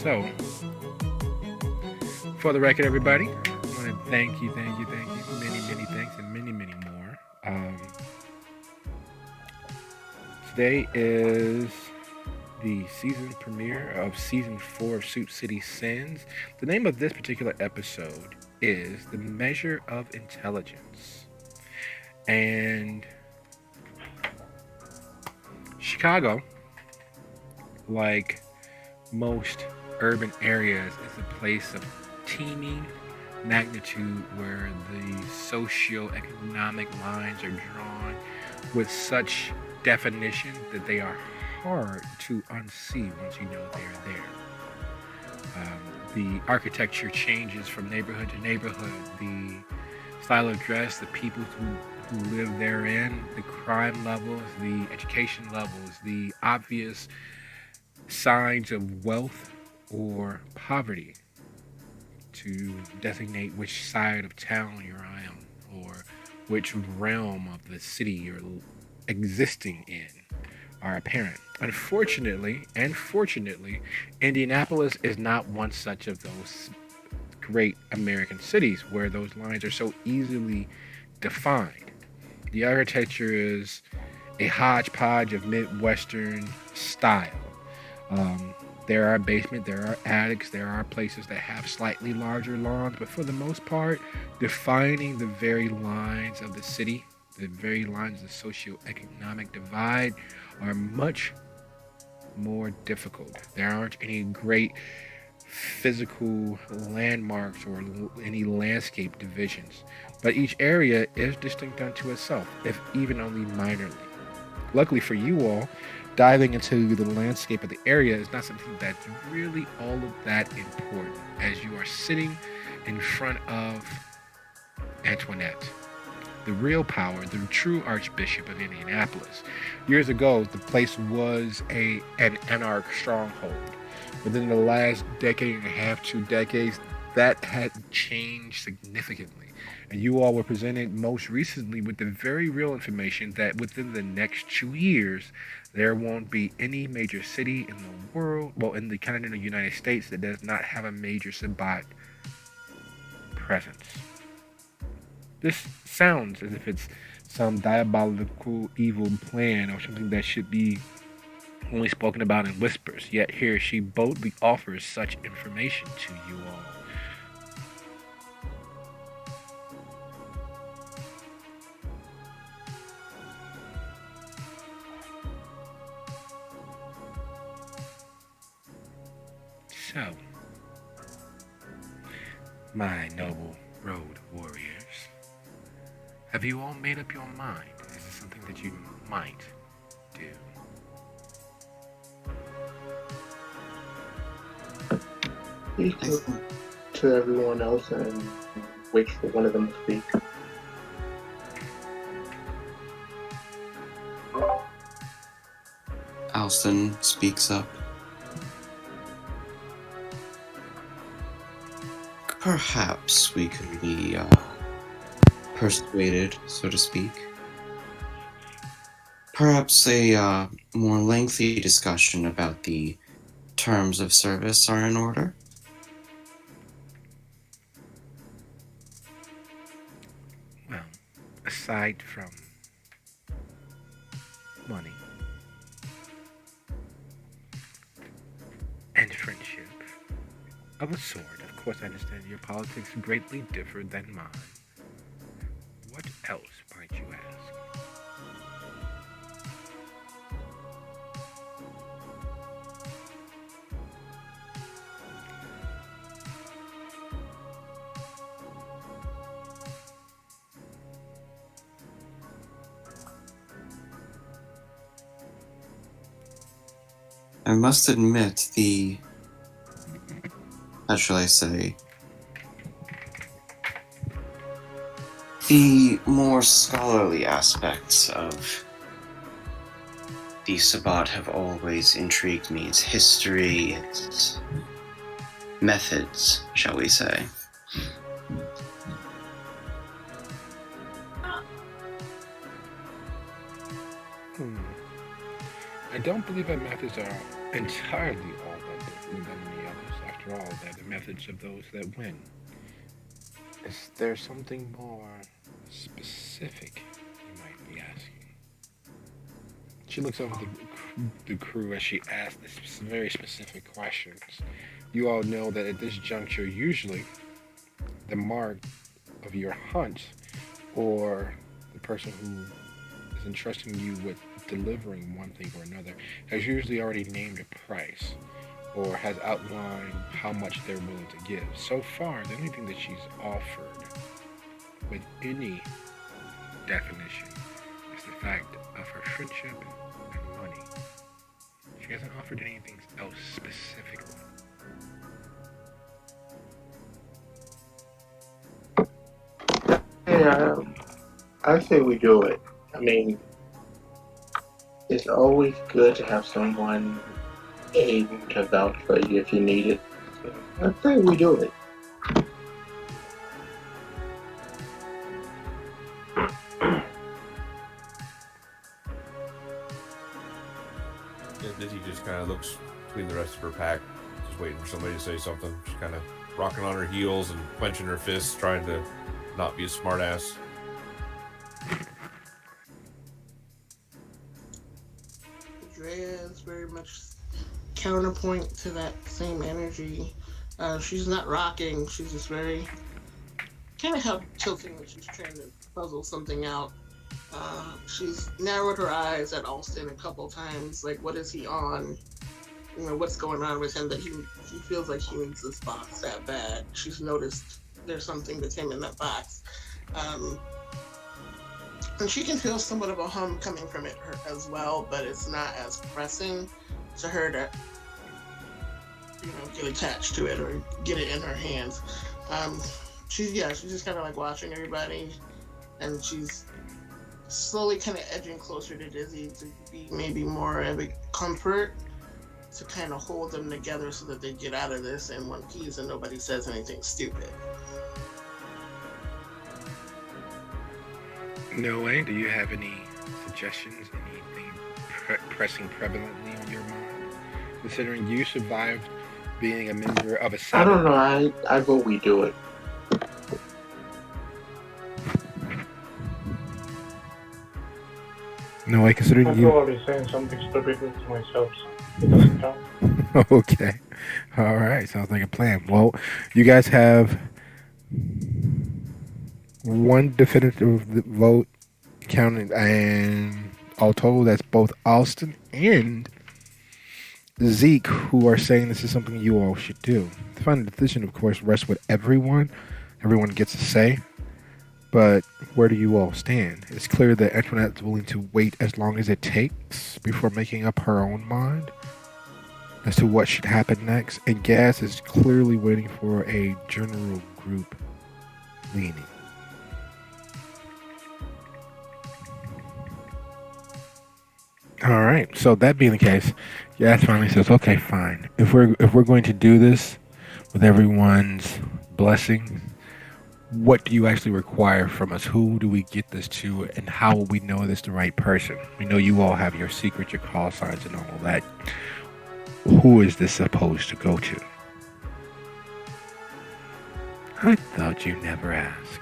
So, for the record, everybody, I want to thank you, many thanks, and many more. Today is the season premiere of season 4 of Soup City Sins. The name of this particular episode is The Measure of Intelligence. And Chicago, like most urban areas, is a place of teeming magnitude where the socio-economic lines are drawn with such definition that they are hard to unsee once you know they are there. The architecture changes from neighborhood to neighborhood. The style of dress, the people who live therein, the crime levels, the education levels, the obvious signs of wealth or poverty to designate which side of town you're on or which realm of the city you're existing in are apparent. Unfortunately, and fortunately, Indianapolis is not one such of those great American cities where those lines are so easily defined. The architecture is a hodgepodge of Midwestern style. There are basements, there are attics, there are places that have slightly larger lawns, but for the most part, defining the very lines of the city, the very lines of the socioeconomic divide, are much more difficult. There aren't any great physical landmarks or any landscape divisions, but each area is distinct unto itself, if even only minorly. Luckily for you all, diving into the landscape of the area is not something that's really all of that important, as you are sitting in front of Antoinette, the real power, the true Archbishop of Indianapolis. Years ago, the place was an anarch stronghold. Within the last decade and a half, 2 decades, that had changed significantly. And you all were presented most recently with the very real information that within the next 2 years, there won't be any major city in the world, well, in the continental United States, that does not have a major Sabbat presence. This sounds as if it's some diabolical evil plan or something that should be only spoken about in whispers, yet here she boldly offers such information to you all. So, my noble road warriors, have you all made up your mind? Is this something that you might do? Speak to everyone else and wait for one of them to speak. Alston speaks up. Perhaps we could be persuaded, so to speak. Perhaps a more lengthy discussion about the terms of service are in order. Well, aside from money and friendship of a sort, of course, I understand your politics greatly differ than mine. What else might you ask? I must admit how shall I say, the more scholarly aspects of the Sabbat have always intrigued me. Its history, its methods, shall we say. I don't believe our methods are entirely all that different than the others. after all, they're the methods of those that win. Is there something more specific, you might be asking? She looks over the crew as she asks this very specific questions. You all know that at this juncture, usually the mark of your hunt or the person who is entrusting you with delivering one thing or another has usually already named a price or has outlined how much they're willing to give. So far, the only thing that she's offered with any definition is the fact of her friendship and money. She hasn't offered anything else specifically. Yeah, I say we do it. I mean, it's always good to have someone able to vouch for you if you need it. So I say we do it. Yeah, Dizzy just kind of looks between the rest of her pack, just waiting for somebody to say something. She's kind of rocking on her heels and clenching her fists, trying to not be a smartass. Drea is very much counterpoint to that same energy. She's not rocking. She's just very kind of how tilting when she's trying to puzzle something out. She's narrowed her eyes at Alston a couple times. Like, what is he on? You know, what's going on with him that he feels like he needs this box that bad. She's noticed there's something that's him in that box. Um, and she can feel somewhat of a hum coming from it her, as well, but it's not as pressing to her to, you know, get attached to it or get it in her hands. She's just kind of like watching everybody, and she's slowly kind of edging closer to Dizzy to be maybe more of a comfort to kind of hold them together so that they get out of this in one piece and nobody says anything stupid. No way. Do you have any suggestions? Anything pressing prevalently on your mind? Considering you survived being a member of a I don't seven. know. I vote we do it. No way. Considering I'm you. probably saying something stupid to myself. So it doesn't count. Okay. All right. Sounds like a plan. Well, you guys have one definitive vote counted, and all told, that's both Alston and Zeke who are saying this is something you all should do. The final decision, of course, rests with everyone. Everyone gets a say. But where do you all stand? It's clear that Antoinette is willing to wait as long as it takes before making up her own mind as to what should happen next, and Gas is clearly waiting for a general group leaning. All right. So that being the case, Gas finally says, "Okay, fine. If we're going to do this with everyone's blessing, what do you actually require from us? Who do we get this to, and how will we know this the right person? We know you all have your secret, your call signs, and all of that. Who is this supposed to go to?" I thought you'd never ask.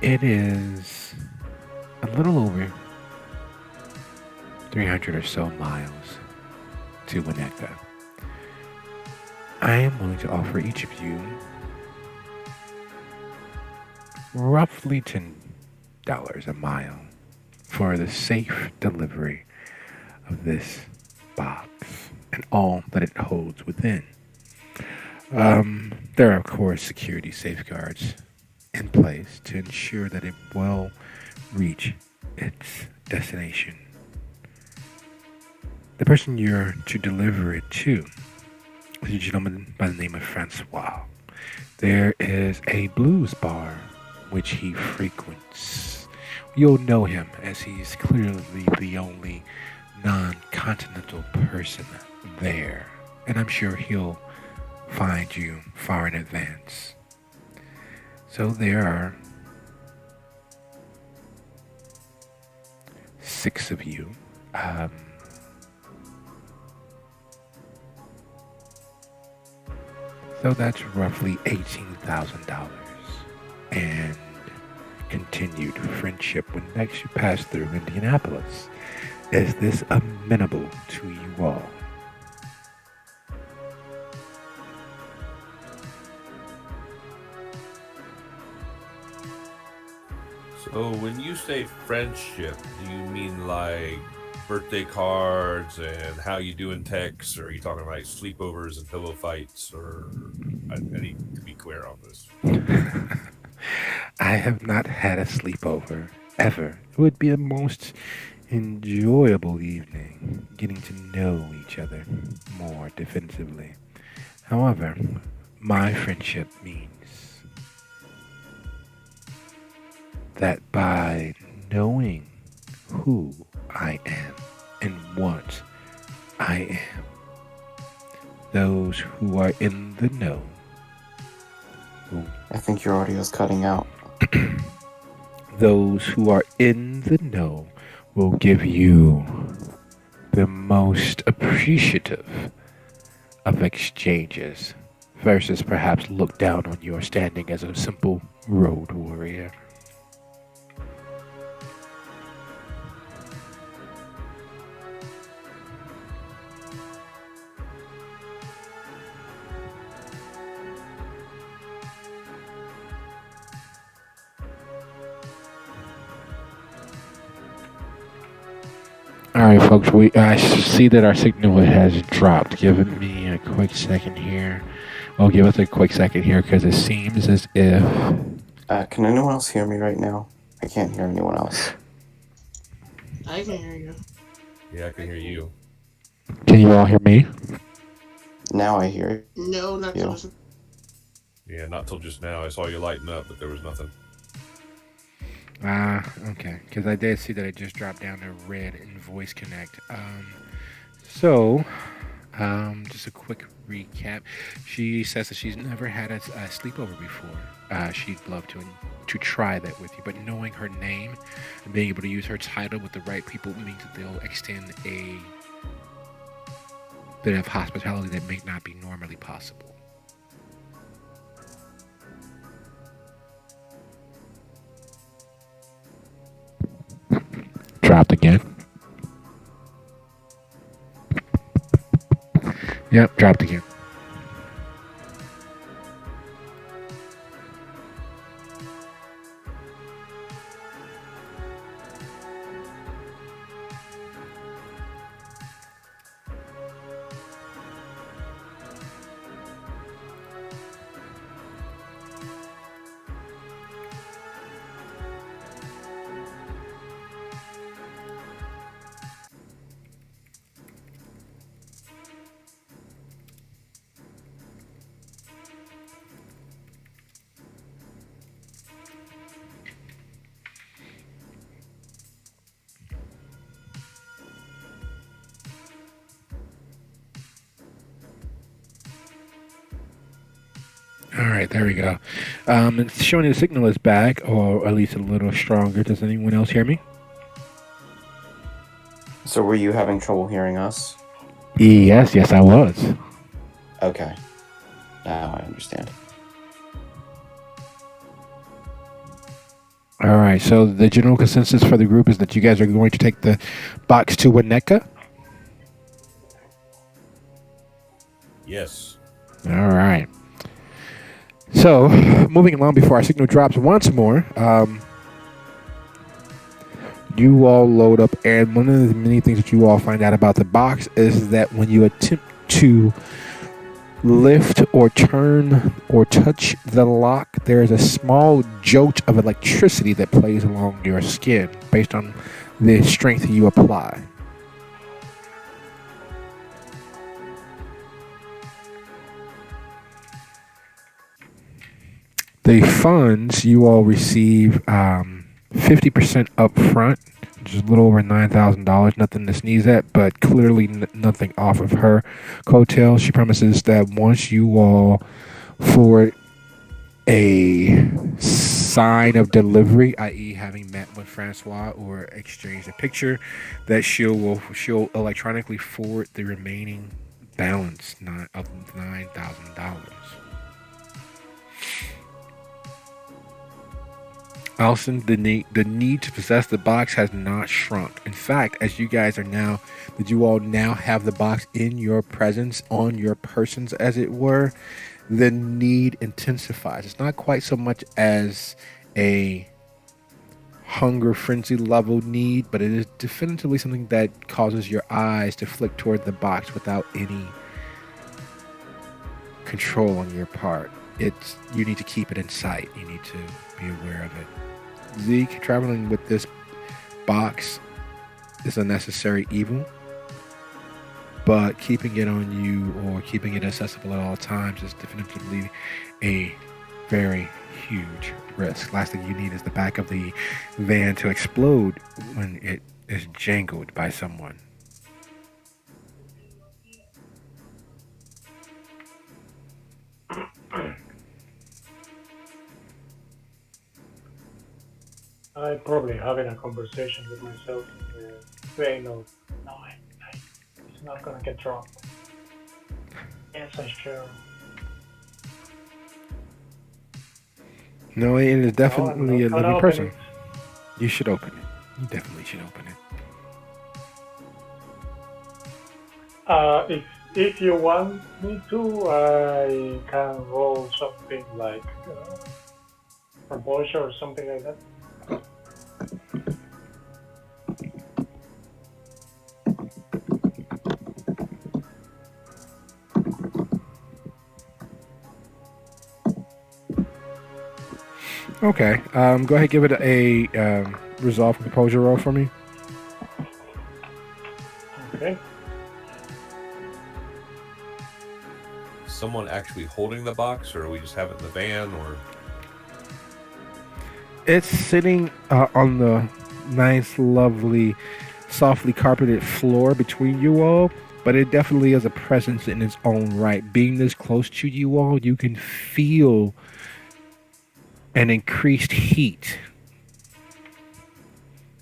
It is a little over 300 or so miles to Winnetka. I am willing to offer each of you roughly $10 a mile for the safe delivery of this box and all that it holds within. There are, of course, security safeguards in place to ensure that it will reach its destination. The person you're to deliver it to is a gentleman by the name of Francois. There is a blues bar which he frequents. You'll know him as he's clearly the only non-continental person there, and I'm sure he'll find you far in advance. So there are 6 of you. So that's roughly $18,000. And continued friendship when next you pass through Indianapolis. Is this amenable to you all? So when you say friendship, do you mean like birthday cards and how you doing texts, or are you talking like sleepovers and pillow fights? Or I need to be clear on this. I have not had a sleepover ever. It would be a most enjoyable evening, getting to know each other more definitively. However, my friendship means that by knowing who I am and what I am, those who are in the know will I think your audio's cutting out. those who are in the know will give you the most appreciative of exchanges versus perhaps look down on your standing as a simple road warrior. All right, folks. I see that our signal has dropped. Give me a quick second here. Well, give us a quick second here because it seems as if. Can anyone else hear me right now? I can't hear anyone else. I can hear you. Yeah, I can hear you. Can you all hear me? Now I hear No, not you. so. Yeah, not till just now. I saw you lighten up, but there was nothing. Okay. Because I did see that it just dropped down to red in voice connect. So, just a quick recap. She says that she's never had a sleepover before. She'd love to try that with you, but knowing her name and being able to use her title with the right people means that they'll extend a bit of hospitality that may not be normally possible. Dropped again. Yep, dropped again. All right, there we go. It's showing the signal is back, or at least a little stronger. Does anyone else hear me? So were you having trouble hearing us? Yes, I was. Okay. Now I understand. All right, so the general consensus for the group is that you guys are going to take the box to Winnetka? Yes. All right. So, moving along before our signal drops once more, you all load up, and one of the many things that you all find out about the box is that when you attempt to lift or turn or touch the lock, there is a small jolt of electricity that plays along your skin based on the strength you apply. The funds you all receive 50% up front, which is a little over $9,000. Nothing to sneeze at, but clearly nothing off of her coattails. She promises that once you all forward a sign of delivery, i.e., having met with Francois or exchanged a picture, that she'll electronically forward the remaining balance of $9,000. Alison, the need to possess the box has not shrunk. In fact, as you guys are now, that you all now have the box in your presence, on your persons, as it were, the need intensifies. It's not quite so much as a hunger frenzy level need, but it is definitively something that causes your eyes to flick toward the box without any control on your part. It's you need to keep it in sight. You need to be aware of it. Zeke, traveling with this box is a necessary evil, but keeping it on you or keeping it accessible at all times is definitively a very huge risk. Last thing you need is the back of the van to explode when it is jangled by someone. I probably having a conversation with myself, saying, no, it's not gonna get dropped. Yes, I sure. No, it is definitely a I'll living open person. it. You should open it. You definitely should open it. If you want me to, I can roll something like propulsion or something like that. Okay. Go ahead, give it a resolve composure roll for me. Okay. Someone actually holding the box, or we just have it in the van, or It's sitting on the nice, lovely, softly carpeted floor between you all, but it definitely is a presence in its own right. Being this close to you all, you can feel an increased heat.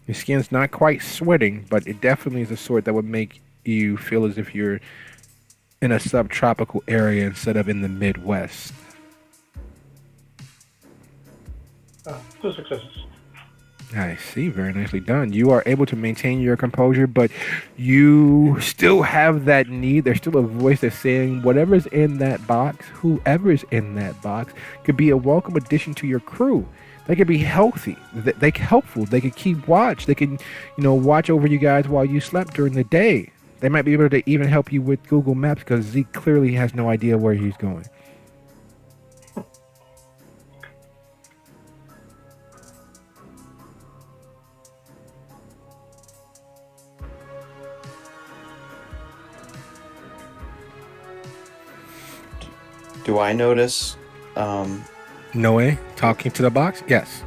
Your skin's not quite sweating, but it definitely is a sort that would make you feel as if you're in a subtropical area instead of in the Midwest. 2 successes. I see. Very nicely done. You are able to maintain your composure, but you still have that need. There's still a voice that's saying whatever's in that box, whoever's in that box, could be a welcome addition to your crew. They could be healthy. They helpful. They could keep watch. They can, watch over you guys while you slept during the day. They might be able to even help you with Google Maps because Zeke clearly has no idea where he's going. Do I notice? Noe talking to the box? Yes.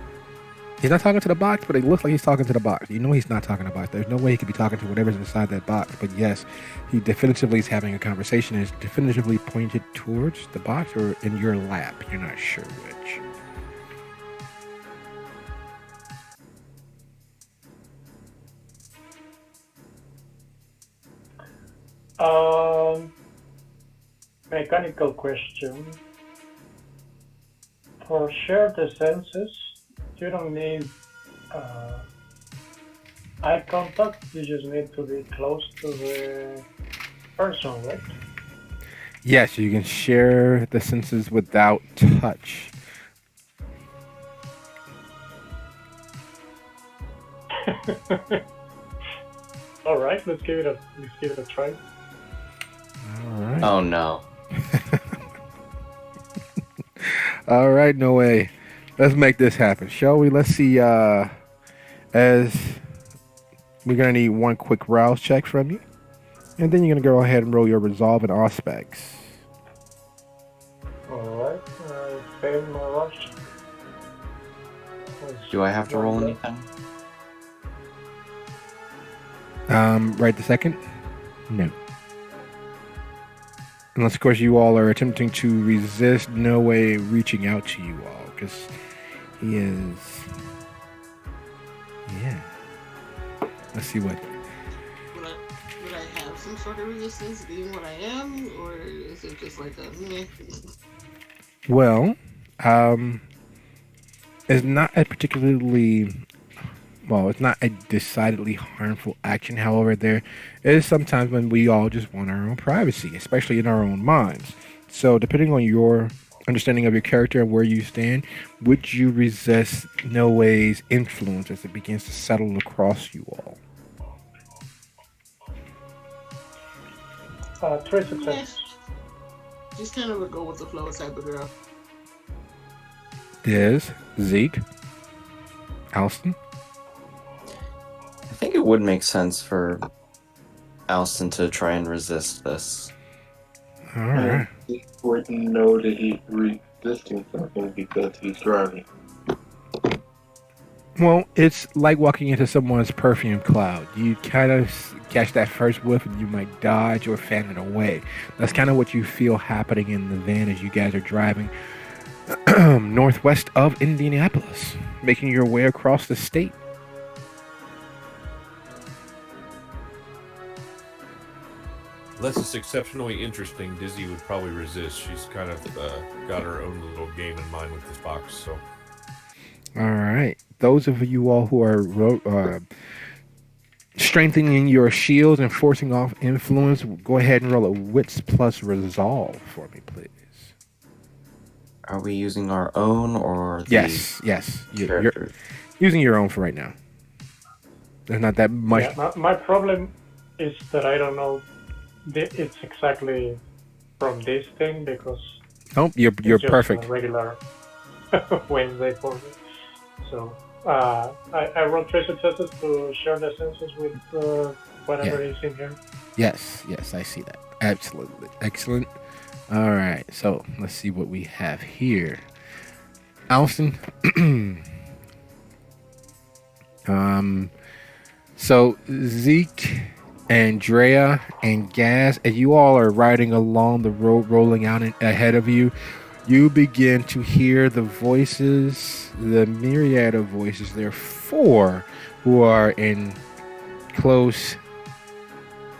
He's not talking to the box, but it looks like he's talking to the box. You know he's not talking to the box. There's no way he could be talking to whatever's inside that box. But yes, he definitively is having a conversation and is definitively pointed towards the box or in your lap. You're not sure which. Mechanical question. For share the senses, you don't need eye contact, you just need to be close to the person, right? Yes, you can share the senses without touch. All right, let's give it a try. All right. Oh no. All right, no way. Let's make this happen, shall we? Let's see. As we're gonna need one quick rouse check from you, and then you're gonna go ahead and roll your resolve and aspects. All right, fail my rush. Do I have to roll anything? Right the second? No. Unless, of course, you all are attempting to resist No Way reaching out to you all, because he is... Yeah. Let's see what... Would I have some sort of resistance being what I am, or is it just like a meh? Well, It's not a particularly well, it's not a decidedly harmful action. However, there is sometimes when we all just want our own privacy, especially in our own minds. So, depending on your understanding of your character and where you stand, would you resist Noe's influence as it begins to settle across you all? Three successes. Yes. She's kind of a go with the flow type of girl. Diz, Zeke, Alston. I think it would make sense for Alston to try and resist this. All right. He wouldn't know that he's resisting something because he's driving. Well, it's like walking into someone's perfume cloud. You kind of catch that first whiff and you might dodge or fan it away. That's kind of what you feel happening in the van as you guys are driving northwest of Indianapolis, making your way across the state. Unless it's exceptionally interesting, Dizzy would probably resist. She's kind of got her own little game in mind with this box. So, All right. Those of you all who are strengthening your shields and forcing off influence, go ahead and roll a wits plus resolve for me, please. Are we using our own or the Yes. You're characters? using your own for right now. There's not that much. Yeah, my problem is that I don't know it's exactly from this thing because Oh, you're it's just perfect. a regular Wednesday for me. So I rolled 3 successes to share the senses with whatever is in here. Yes, I see that. Absolutely. Excellent. All right, so let's see what we have here. Alston. So Zeke, Andrea, and Gaz, and you all are riding along the road rolling out ahead of you. You begin to hear the voices, the myriad of voices. There are 4 who are in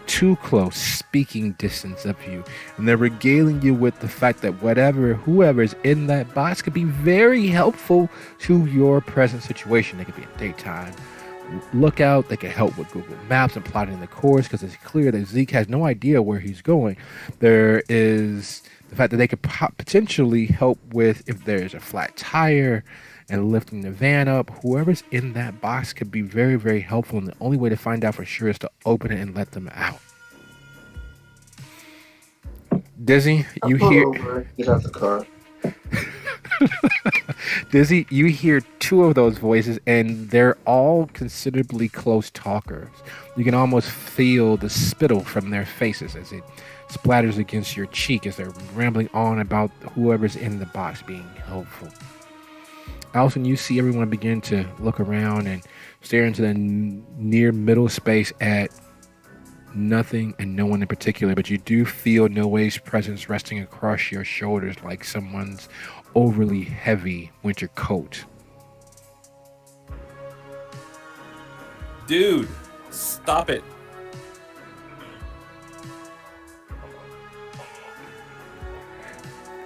too close speaking distance of you, and they're regaling you with the fact that whoever's in that box could be very helpful to your present situation. They could be a daytime lookout. They can help with Google Maps and plotting the course, because it's clear that Zeke has no idea where he's going. There is the fact that they could potentially help with if there's a flat tire and lifting the van up. Whoever's in that box could be very, very helpful, and the only way to find out for sure is to open it and let them out. Dizzy, you hear... Get out the car. Dizzy, you hear 2 of those voices, and they're all considerably close talkers. You can almost feel the spittle from their faces as it splatters against your cheek as they're rambling on about whoever's in the box being helpful. Alston, you see everyone begin to look around and stare into the near middle space at nothing and no one in particular, but you do feel Noe's presence resting across your shoulders like someone's overly heavy winter coat. dude, stop it.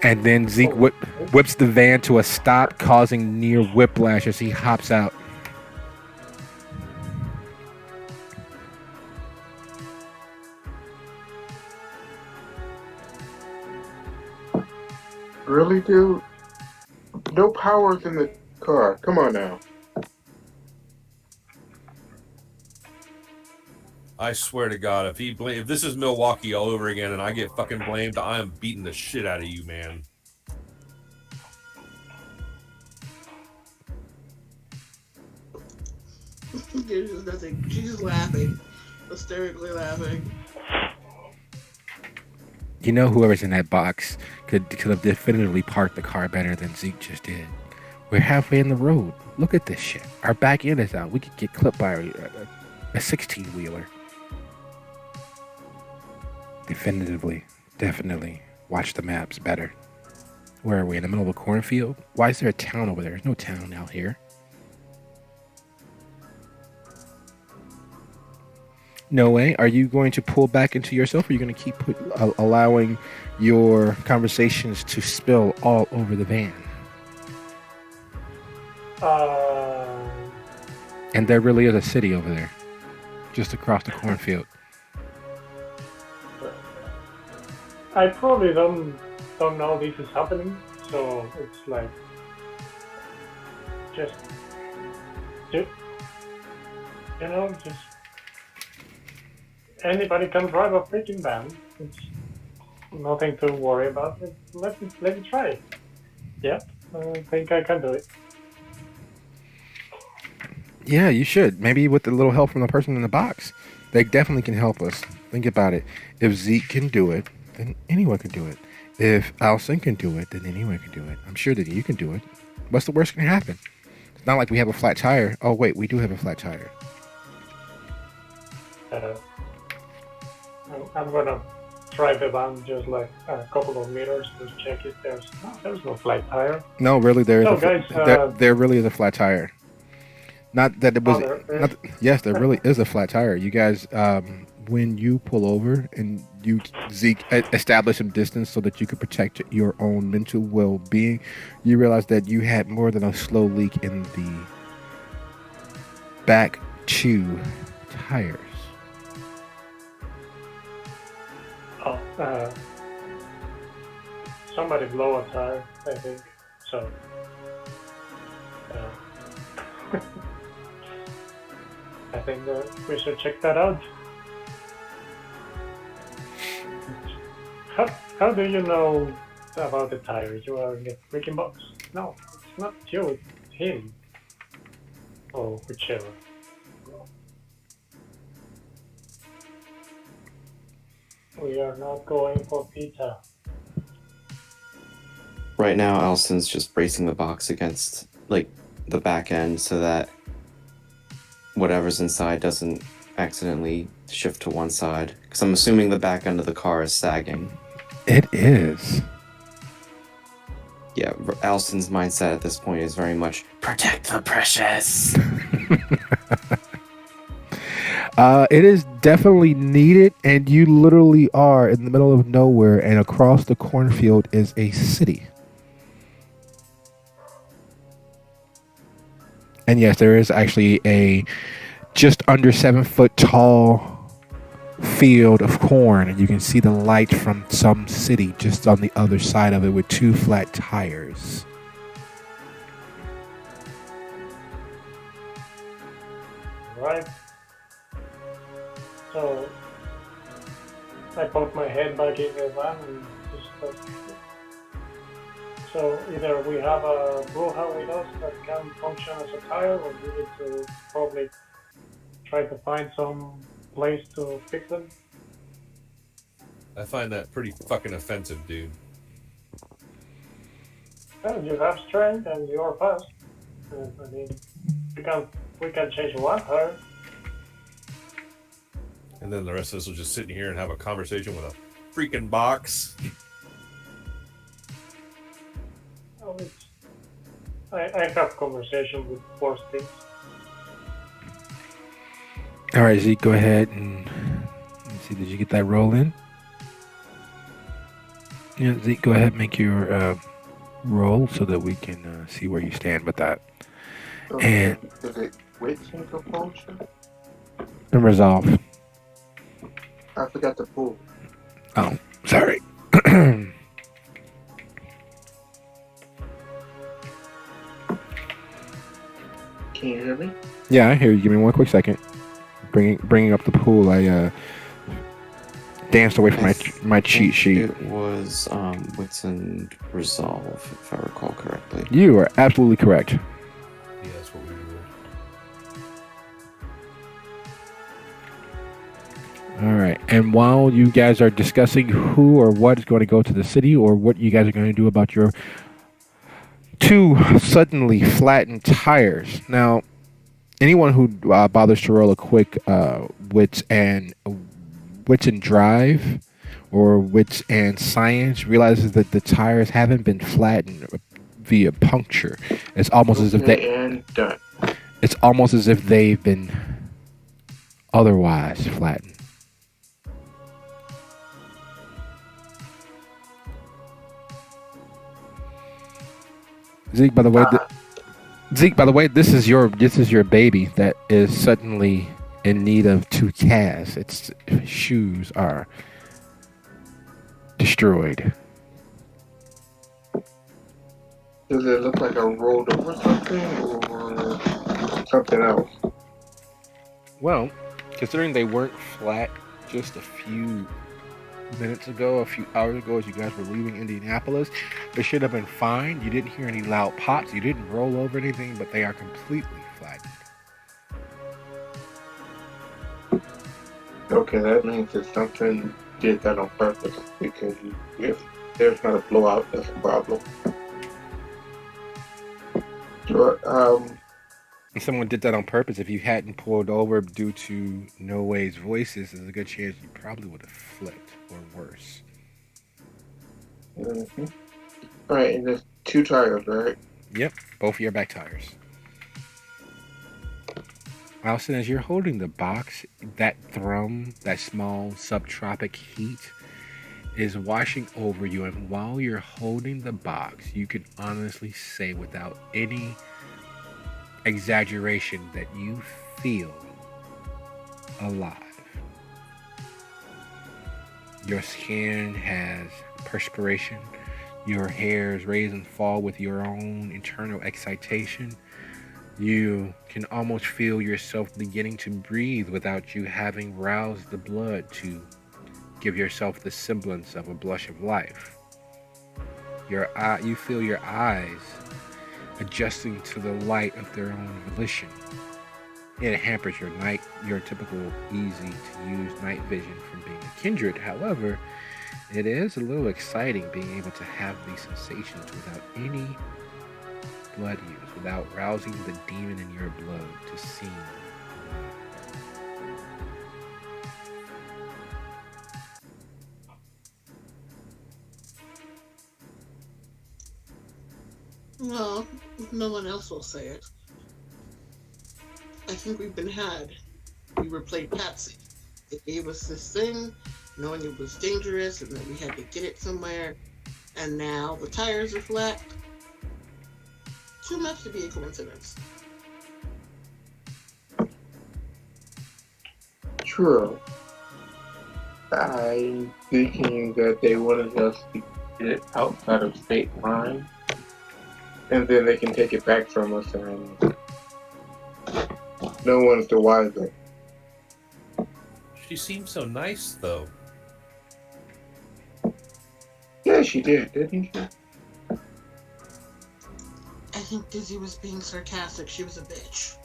And then Zeke whips the van to a stop, causing near whiplash as he hops out. Really, dude? No powers in the car. Come on now. I swear to God, if this is Milwaukee all over again and I get fucking blamed, I am beating the shit out of you, man. There's just nothing. She's just laughing, hysterically laughing. You know, whoever's in that box could have definitively parked the car better than Zeke just did. We're halfway in the road. Look at this shit. Our back end is out. We could get clipped by a 16-wheeler. Definitely watch the maps better. Where are we? In the middle of a cornfield? Why is there a town over there? There's no town out here. No way. Are you going to pull back into yourself, or are you going to keep allowing your conversations to spill all over the van? Uh, And there really is a city over there, just across the cornfield. I probably don't know this is happening, so it's like just do, just anybody can drive a freaking van. It's nothing to worry about. Let me try it. Yeah, I think I can do it. Yeah, you should. Maybe with a little help from the person in the box. They definitely can help us. Think about it. If Zeke can do it, then anyone can do it. If Alson can do it, then anyone can do it. I'm sure that you can do it. What's the worst can happen? It's not like we have a flat tire. Oh, wait, we do have a flat tire. I'm gonna drive the van just like a couple of meters to check if there's no flat tire. No, really, there is So guys, there really is a flat tire. Not that it was. Yes, there really is a flat tire. You guys, when you pull over and you Zeke establish some distance so that you could protect your own mental well-being, you realize that you had more than a slow leak in the back two tires. Oh, somebody blow a tire, I think. So. I think we should check that out. How do you know about the tires? You are in the freaking box. No, it's not you, it's him. Or whichever. We are not going for pizza. Right now, Alston's just bracing the box against, like, the back end so that whatever's inside doesn't accidentally shift to one side. Because I'm assuming the back end of the car is sagging. It is. Yeah, Alston's mindset at this point is very much protect the precious. It is definitely needed, and you literally are in the middle of nowhere, and across the cornfield is a city. And yes, there is actually a just under 7 foot tall field of corn, and you can see the light from some city just on the other side of it with 2 flat tires. Right. So I put my head back in the van and just so either we have a Bruja with us that can function as a tire, or we need to probably try to find some place to fix them. I find that pretty fucking offensive, dude. Well, you have strength and you're fast. I mean, we can change one tire. And then the rest of us will just sit in here and have a conversation with a freaking box. Oh, I have conversation with worse things. All right, Zeke, go ahead and let's see. Did you get that roll in? Yeah, Zeke, go ahead and make your roll so that we can see where you stand with that. Okay. And is it which single function? and resolve. I forgot to pull. Oh, sorry. Can you hear me? Yeah, I hear you. Give me one quick second. Bringing up the pool. I danced away from my cheat sheet. It was wits and resolve, if I recall correctly. You are absolutely correct. Yeah, that's what we do. All right. And while you guys are discussing who or what is going to go to the city, or what you guys are going to do about your 2 suddenly flattened tires. Now, anyone who bothers to roll a quick wits and drive or wits and science realizes that the tires haven't been flattened via puncture. It's almost as if done. It's almost as if they've been otherwise flattened. Zeke, by the way, Zeke, by the way, this is your baby that is suddenly in need of two casts. Its shoes are destroyed. Does it look like I rolled over something or something else? Well, considering they weren't flat just a few minutes ago, a few hours ago, as you guys were leaving Indianapolis, they should have been fine. You didn't hear any loud pops. You didn't roll over anything, but they are completely flattened. Okay, that means that something did that on purpose because if there's not a blowout, that's a problem. Sure. If someone did that on purpose, if you hadn't pulled over due to No Way's voices, there's a good chance you probably would have flipped or worse. Mm-hmm. All right, and there's two tires, right? Yep, both of your back tires. Allison, as you're holding the box, that thrum, that small subtropic heat, is washing over you. And while you're holding the box, you can honestly say without any exaggeration that you feel alive. Your skin has perspiration. Your hairs raise and fall with your own internal excitation. You can almost feel yourself beginning to breathe without you having roused the blood to give yourself the semblance of a blush of life. You feel your eyes adjusting to the light of their own volition. It hampers your typical easy to use night vision from being a kindred. However, it is a little exciting being able to have these sensations without any blood use, without rousing the demon in your blood to seem No, no one else will say it. I think we've been had. We were played Patsy. It gave us this thing, knowing it was dangerous and that we had to get it somewhere. And now the tires are flat. Too much to be a coincidence. True. I'm thinking that they wanted us to get it outside of state line, and then they can take it back from us, and no one's the wiser. She seems so nice, though. Yeah, she did, didn't she? I think Dizzy was being sarcastic. She was a bitch.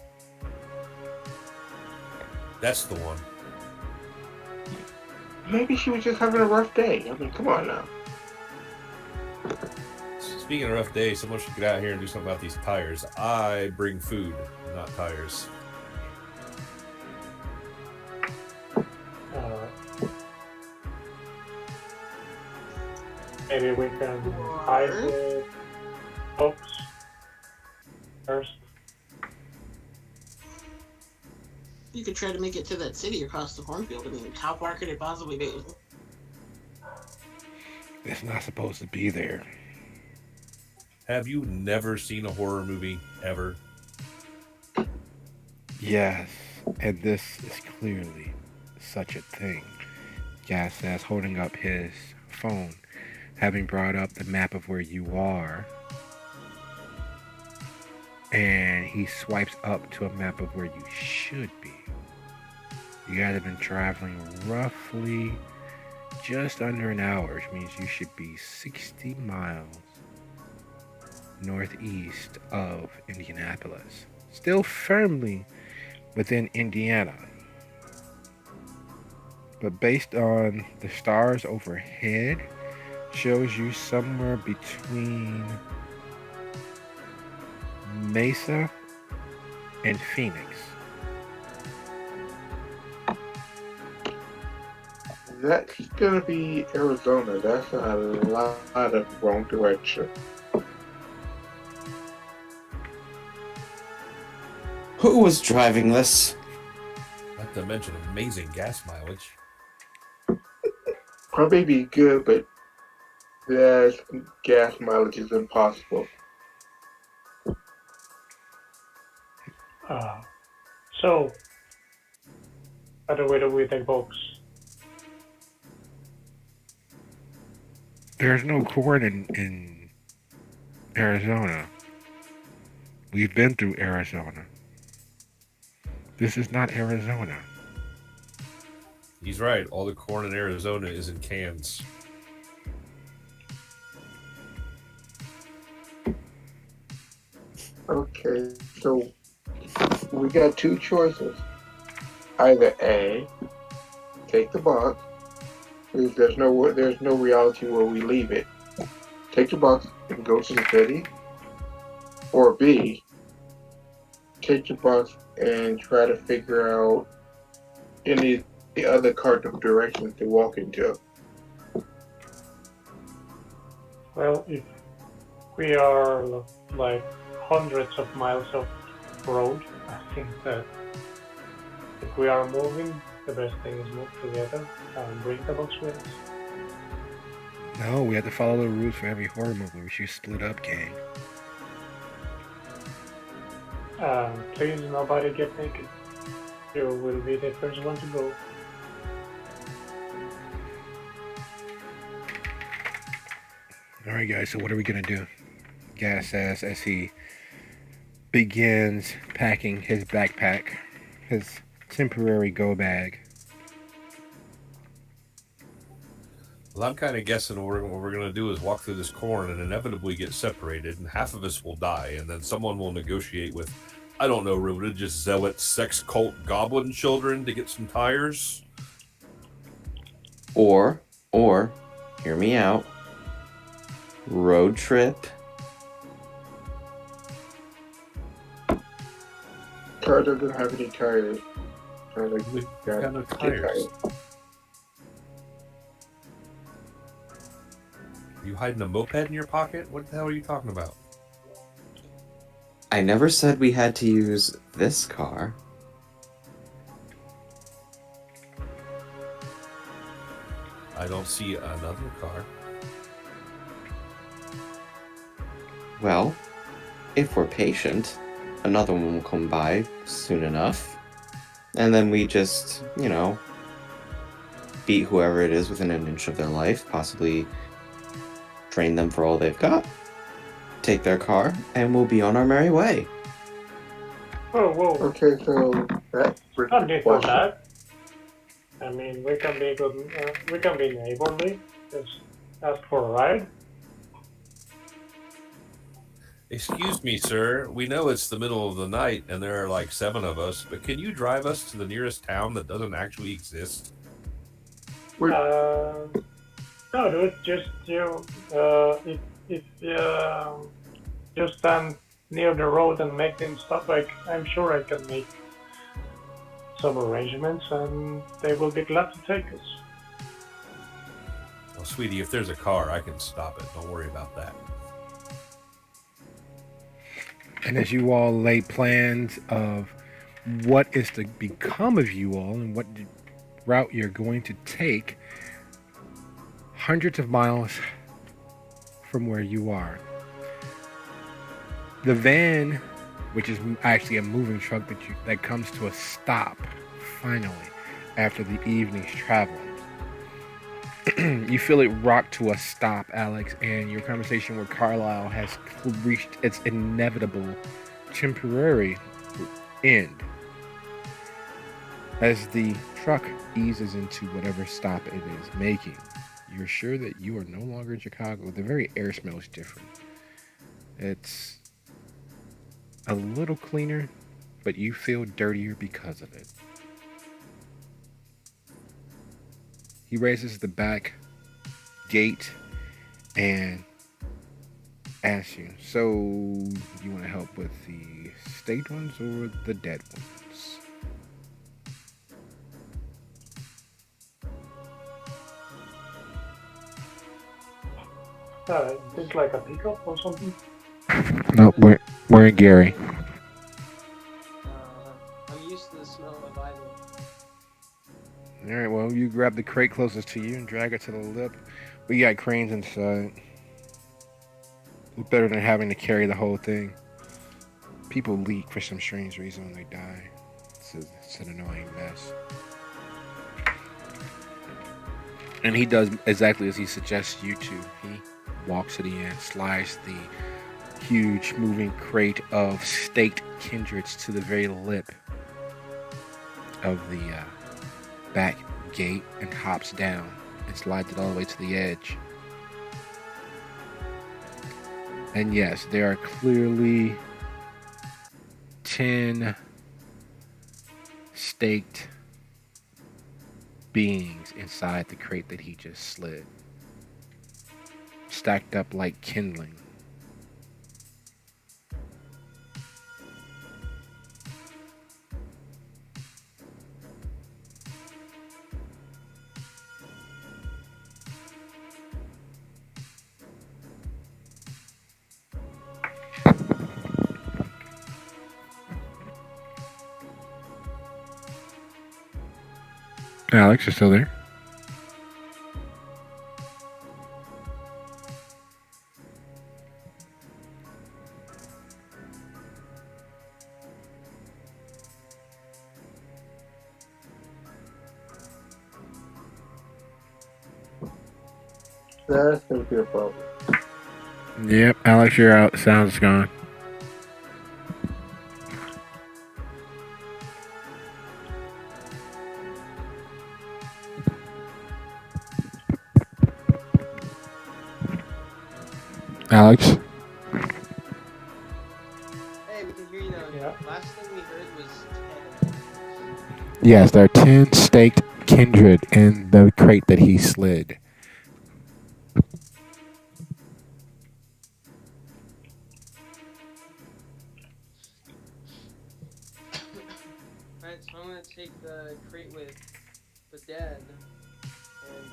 That's the one. Maybe she was just having a rough day. I mean, come on now. Speaking of rough day, someone should get out here and do something about these tires. I bring food, not tires. Maybe we can hide the box first. You could try to make it to that city across the cornfield. I mean, how far could it possibly be? it's not supposed to be there. Have you never seen a horror movie ever? Yes, and this is clearly such a thing. Gas says, holding up his phone, having brought up the map of where you are, and he swipes up to a map of where you should be. You guys have been traveling roughly just under an hour, which means you should be 60 miles northeast of Indianapolis. Still firmly within Indiana. But based on the stars overhead, shows you somewhere between Mesa and Phoenix. That's gonna be Arizona. That's a lot of wrong direction. Who was driving this? Not to mention amazing gas mileage. Probably be good, but that gas mileage is impossible. So, by the way, do we take box? There's no corn in Arizona. We've been through Arizona. This is not Arizona. He's right. All the corn in Arizona is in cans. Okay, so we got two choices. Either A, take the box. There's no reality where we leave it. Take the box and go to the city. Or B, take the box and try to figure out any the other cardinal directions to walk into. Well, if we are like hundreds of miles of road, I think that if we are moving, the best thing is move together and bring the box with us. No, we have to follow the rules for every horror movie. We should split up, gang. Please, nobody get naked. You will be the first one to go. Alright, guys, so what are we gonna do? Gas says as he begins packing his backpack, his temporary go bag. Well, I'm kind of guessing what we're going to do is walk through this corn and inevitably get separated, and half of us will die, and then someone will negotiate with, I don't know, religious zealot, sex cult, goblin children to get some tires. Or, hear me out. Road trip. Car doesn't have any tires. We've got no tires. Are you hiding a moped in your pocket? What the hell are you talking about? I never said we had to use this car. I don't see another car. Well, if we're patient, another one will come by soon enough. And then we just, beat whoever it is within an inch of their life, possibly train them for all they've got, take their car, and we'll be on our merry way. Whoa. Okay, so that's Not before that. I mean, we can be good. We can be neighborly. Just ask for a ride. Excuse me, sir. We know it's the middle of the night and there are like 7 of us, but can you drive us to the nearest town that doesn't actually exist? No, dude. Just if you stand near the road and make them stop, I'm sure I can make some arrangements, and they will be glad to take us. Well, sweetie, if there's a car, I can stop it. Don't worry about that. And as you all lay plans of what is to become of you all and what route you're going to take, hundreds of miles from where you are, the van, which is actually a moving truck that comes to a stop finally after the evening's travel. You feel it rock to a stop, Alex, and your conversation with Carlisle has reached its inevitable temporary end. As the truck eases into whatever stop it is making, you're sure that you are no longer in Chicago. The very air smells different. It's a little cleaner, but you feel dirtier because of it. He raises the back gate and asks you, so you want to help with the state ones or the dead ones? Is this like a pickup or something? No, we're in Gary. I'm used to the smell of either. Alright, well, you grab the crate closest to you and drag it to the lip. We got cranes inside. It's better than having to carry the whole thing. People leak for some strange reason when they die. It's an annoying mess. And he does exactly as he suggests you to. He walks to the end, slides the huge moving crate of staked kindreds to the very lip of the back gate and hops down and slides it all the way to the edge. And yes, there are clearly 10 staked beings inside the crate that he just slid, stacked up like kindling. Alex, you're still there? That's gonna be a problem. Yep, Alex, you're out. Sound's gone. Alex? Hey, we can hear you now. Yeah. Last thing we heard was 10. Yes, there are 10 staked kindred in the crate that he slid. Alright, so I'm gonna take the crate with the dead and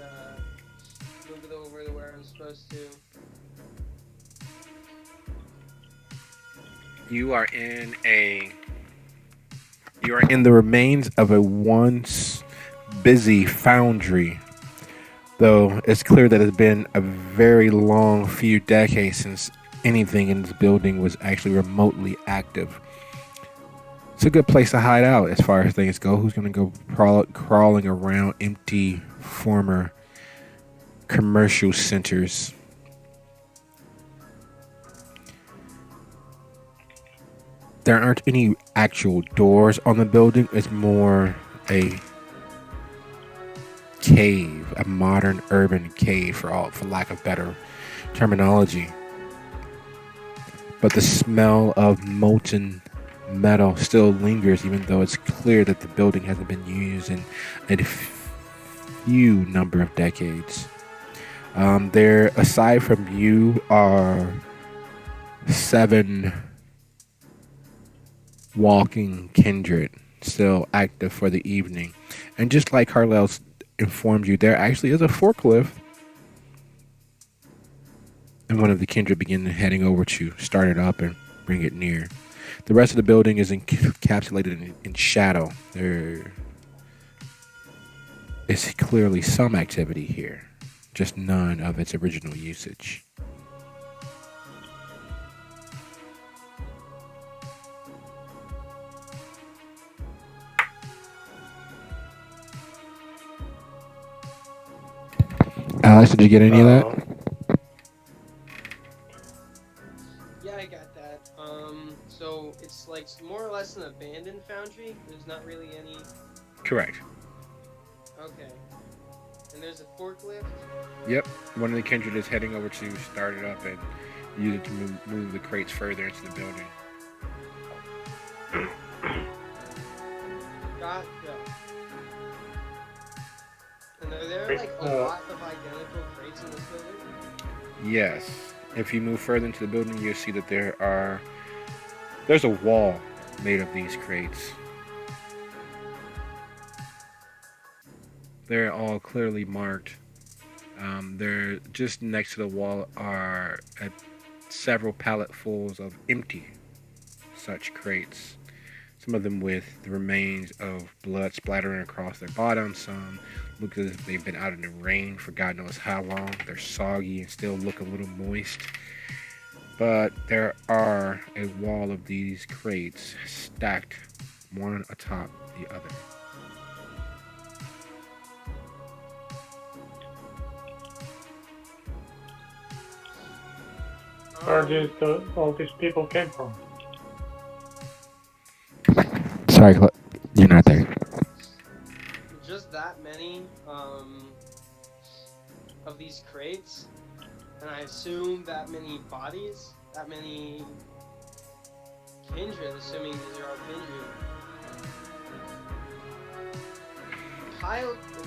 move it over to where I'm supposed to. You are in the remains of a once busy foundry. Though it's clear that it's been a very long few decades since anything in this building was actually remotely active. It's a good place to hide out as far as things go. Who's going to go crawling around empty former commercial centers? There aren't any actual doors on the building. It's more a cave, a modern urban cave for lack of better terminology. But the smell of molten metal still lingers, even though it's clear that the building hasn't been used in a few number of decades. There, aside from you, are 7 walking kindred still active for the evening. And just like Carlisle's informed you, there actually is a forklift. And one of the kindred begin heading over to start it up and bring it near. The rest of the building is encapsulated in shadow. There is clearly some activity here, just none of its original usage. Alex, did you get any of that? Yeah, I got that. So it's like more or less an abandoned foundry. There's not really any. Correct. Okay. And there's a forklift. Yep. One of the kindred is heading over to start it up and use it to move the crates further into the building. Gotcha. And are there like a lot of identical crates in this building? Yes. If you move further into the building, you'll see that there's a wall made of these crates. They're all clearly marked. They're just next to the wall are several palletfuls of empty such crates. Some of them with the remains of blood splattering across their bottom. Some look as if they've been out in the rain for God knows how long. They're soggy and still look a little moist. But there are a wall of these crates stacked one atop the other. Where did all these people came from? Sorry, you're not there. Just that many of these crates, and I assume that many bodies, that many kindred, assuming these are all kindred.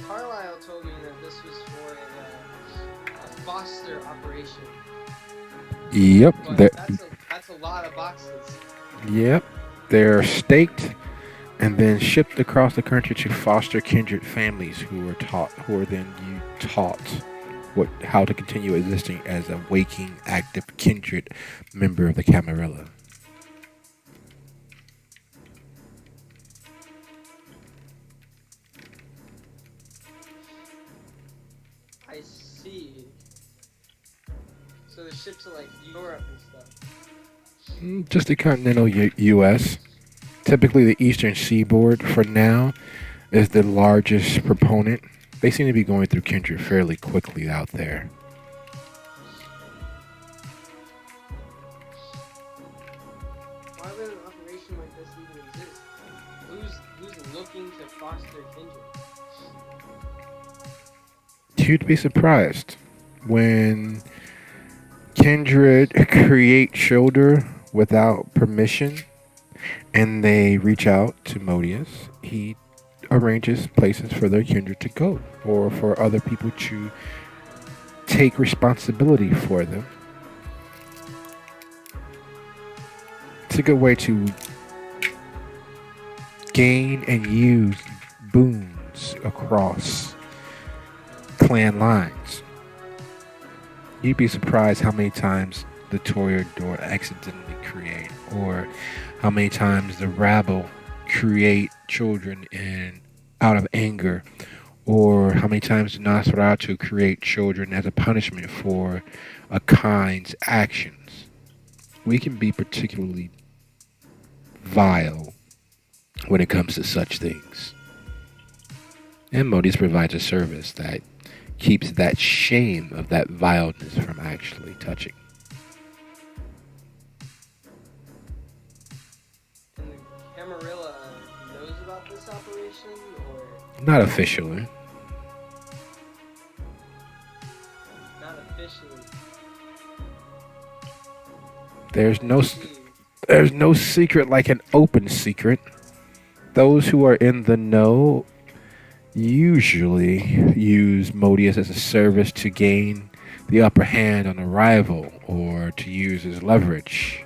Carlisle told me that this was for a foster operation. Yep. But that's a lot of boxes. Yep. They're staked and then shipped across the country to foster kindred families who are then taught how to continue existing as a waking, active kindred member of the Camarilla. I see. So the ships are like Europe and stuff. Just the continental U.S. Typically, the eastern seaboard, for now, is the largest proponent. They seem to be going through kindred fairly quickly out there. Why would an operation like this even exist? Who's looking to foster kindred? You'd be surprised when kindred create children without permission and they reach out to Modius. He arranges places for their kindred to go or for other people to take responsibility for them. It's a good way to gain and use boons across clan lines. You'd be surprised how many times the Toreador accidentally create, or how many times the rabble create children out of anger, or how many times the Nosferatu create children as a punishment for a kind's actions. We can be particularly vile when it comes to such things. And Modius provides a service that keeps that shame of that vileness from actually touching. And the Camarilla knows about this operation, or Not officially. not officially? There's no secret like an open secret. Those who are in the know usually use Modius as a service to gain the upper hand on a rival or to use as leverage.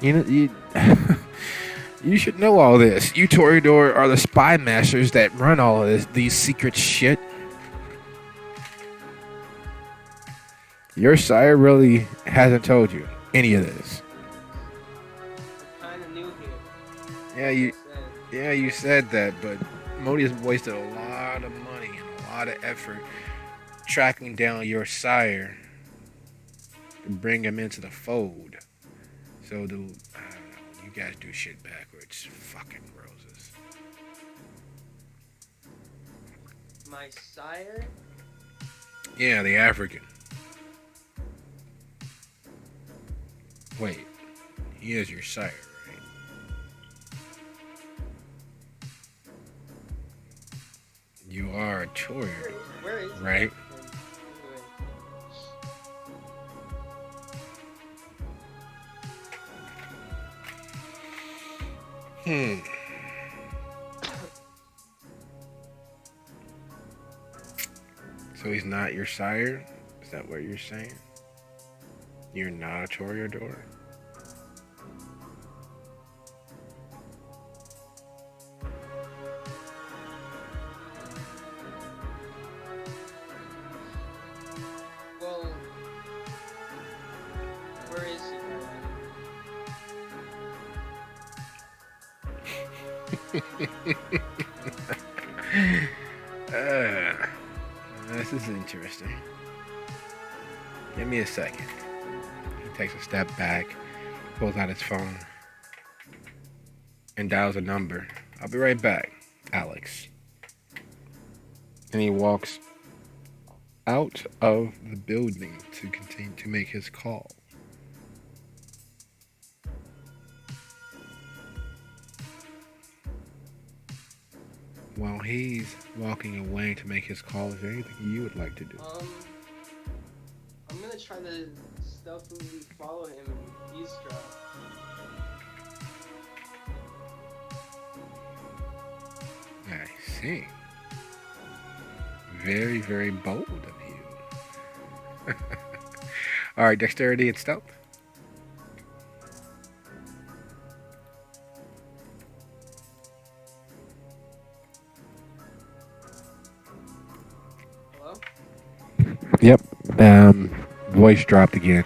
You should know all this. You Toreador are the spy masters that run all of these secret shit. Your sire really hasn't told you any of this. I'm kind of new here. You said that, but Modius wasted a lot of money and a lot of effort tracking down your sire to bring him into the fold. So I don't know, you guys do shit backwards. Fucking roses. My sire? Yeah, the African. Wait, he is your sire, right? You are a Toreador, Where is right? Anyway. So he's not your sire? Is that what you're saying? You're not a Toreador? Well, where is he? This is interesting. Give me a second. takes a step back, pulls out his phone, and dials a number. I'll be right back, Alex. And he walks out of the building to continue to make his call. While he's walking away to make his call, is there anything you would like to do? I'm gonna try to stealthily follow him and eavesdrop. I see. Very, very bold of you. All right, dexterity and stealth. Hello? Yep. Voice dropped again.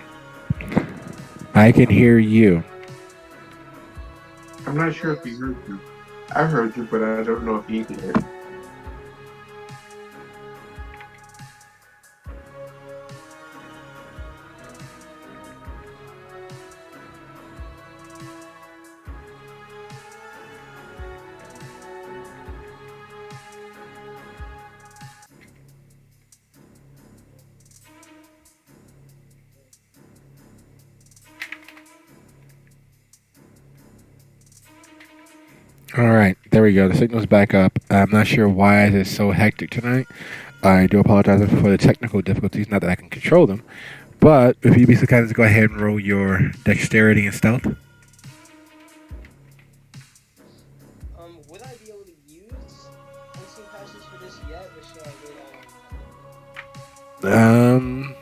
I can hear you. I'm not sure if he heard you. I heard you, but I don't know if he did. All right, there we go. The signal's back up. I'm not sure why it is so hectic tonight. I do apologize for the technical difficulties. Not that I can control them, but if you be so kind as to go ahead and roll your dexterity and stealth. Would I be able to use unseen passes for this yet, or should I wait on?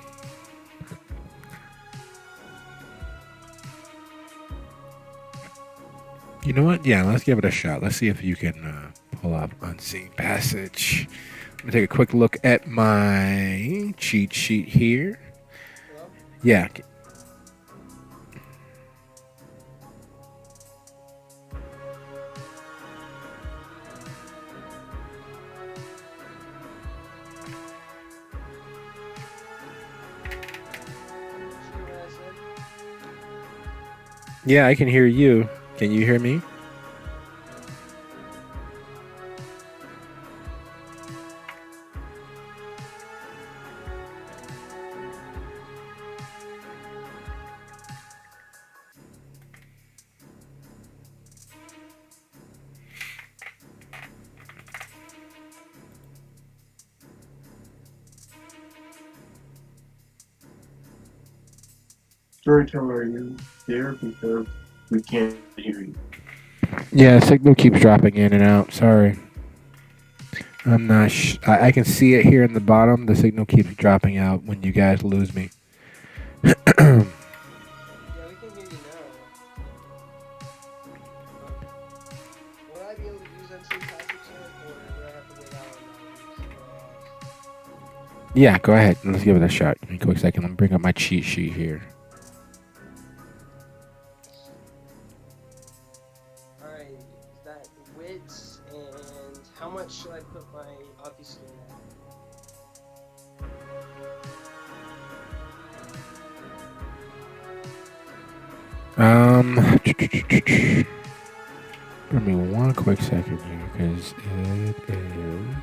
You know what? Yeah, let's give it a shot. Let's see if you can pull up Unseen Passage. Let me take a quick look at my cheat sheet here. Hello? Yeah. Yeah, I can hear you. Can you hear me? Storyteller, are you there? Because we can't hear you. Yeah, signal keeps dropping in and out. Sorry. I'm not I can see it here in the bottom. The signal keeps dropping out when you guys lose me. Yeah, we can hear you now. Would I be able to use unseen passage yet, or would I have to wait out? Yeah, go ahead. Let's give it a shot. Give me a quick second. Let me bring up my cheat sheet here. Alright, is that wits, and how much should I put my obfuscate at? Give me one quick second here, because it is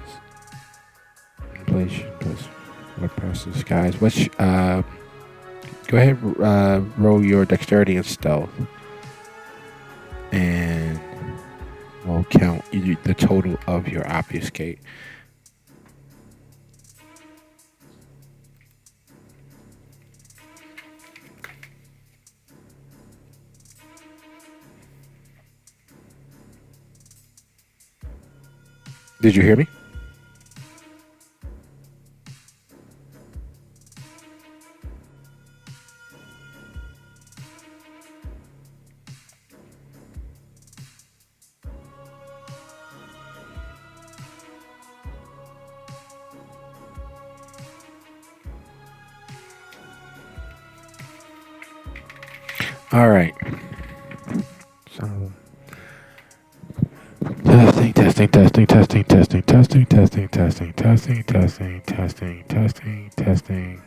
inflation plus what passes skies. Which go ahead, roll your dexterity and stealth, and we'll count the total of your obfuscate. Did you hear me? All right. So testing.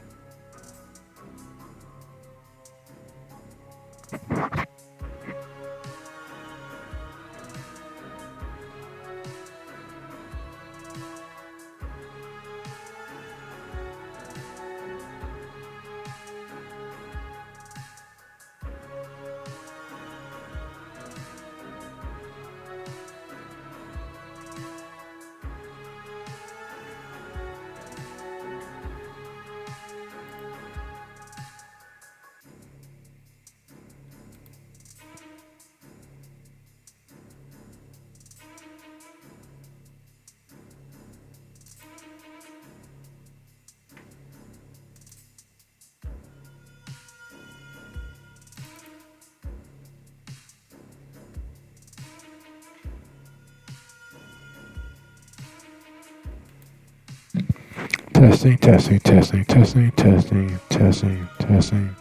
Testing, testing, testing, testing, testing, testing, testing.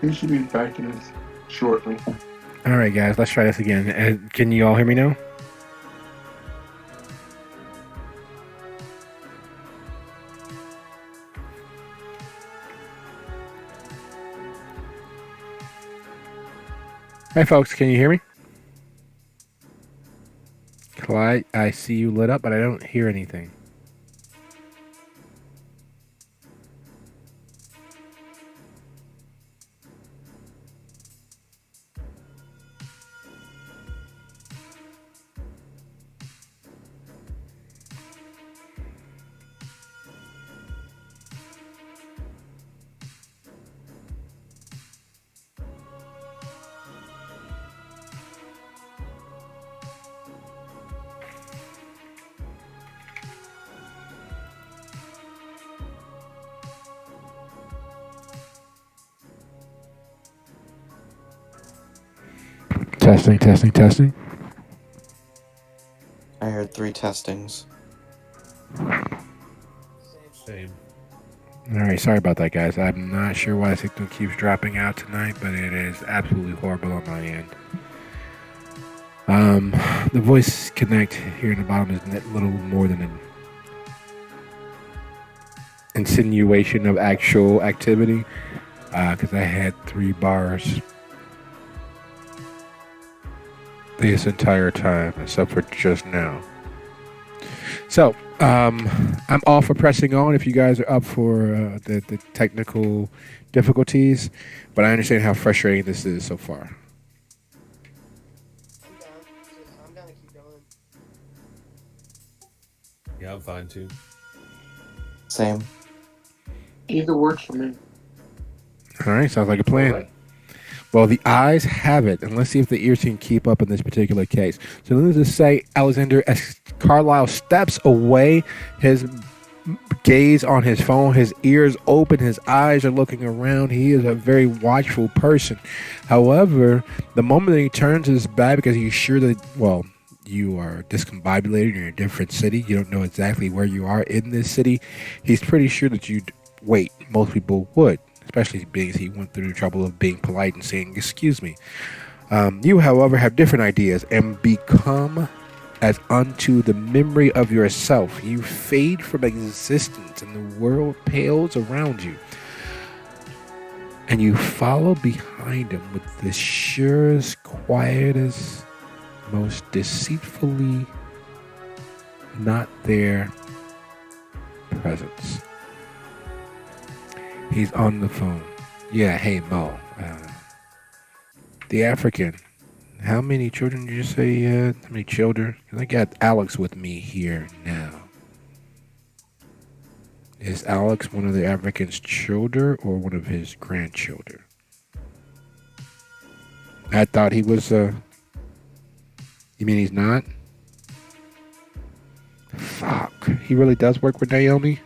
He should be back in shortly. All right, guys, let's try this again. Can you all hear me now? Hi, folks. Can you hear me? Clyde, I see you lit up, but I don't hear anything. Testing, testing, testing. I heard 3 testings. Same. All right, sorry about that, guys. I'm not sure why the signal keeps dropping out tonight, but it is absolutely horrible on my end. The voice connect here in the bottom is a little more than an insinuation of actual activity, because I had 3 bars this entire time, except for just now. So, I'm all for pressing on if you guys are up for the technical difficulties, but I understand how frustrating this is so far. I'm down. I'm down to keep going. Yeah, I'm fine too. Same. Either works for me. All right, sounds like a plan. All right. Well, the eyes have it, and let's see if the ears can keep up in this particular case. So let's just say Alexander, as Carlisle steps away, his gaze on his phone, his ears open, his eyes are looking around. He is a very watchful person. However, the moment that he turns his back, because he's sure that, well, you are discombobulated, you're in a different city, you don't know exactly where you are in this city, he's pretty sure that you'd wait. Most people would, especially being he went through the trouble of being polite and saying, excuse me. You, however, have different ideas and become as unto the memory of yourself. You fade from existence and the world pales around you. And you follow behind him with the surest, quietest, most deceitfully not there presence. He's on the phone. Yeah, hey Mo. The African. How many children did you say you had? How many children? 'Cause I got Alex with me here now. Is Alex one of the African's children or one of his grandchildren? I thought he was, You mean he's not? Fuck. He really does work with Naomi?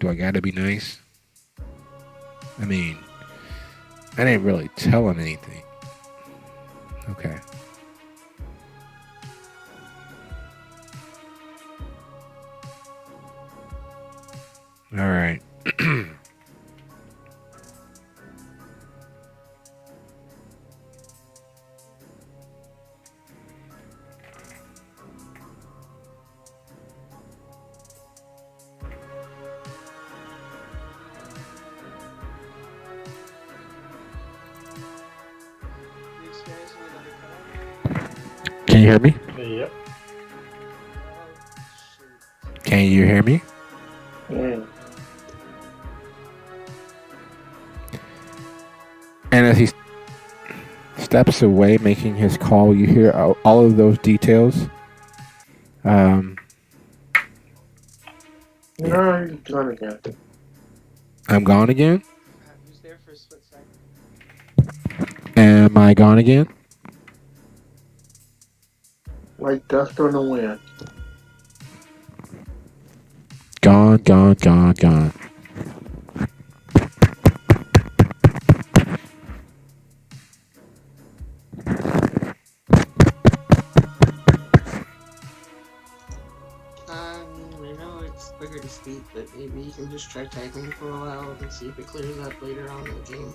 Do I gotta be nice? I mean, I didn't really tell him anything. Okay. All right. You experiencing another cut? Can you hear me? Yep. Oh, shoot. Can you hear me? And as he steps away, making his call, you hear all of those details. No, you're gone again. I'm gone again? He was there for a split second. Am I gone again? Like dust on the wind. Gone, gone, gone, gone. I know it's quicker to speak, but maybe you can just try typing for a while and see if it clears up later on in the game.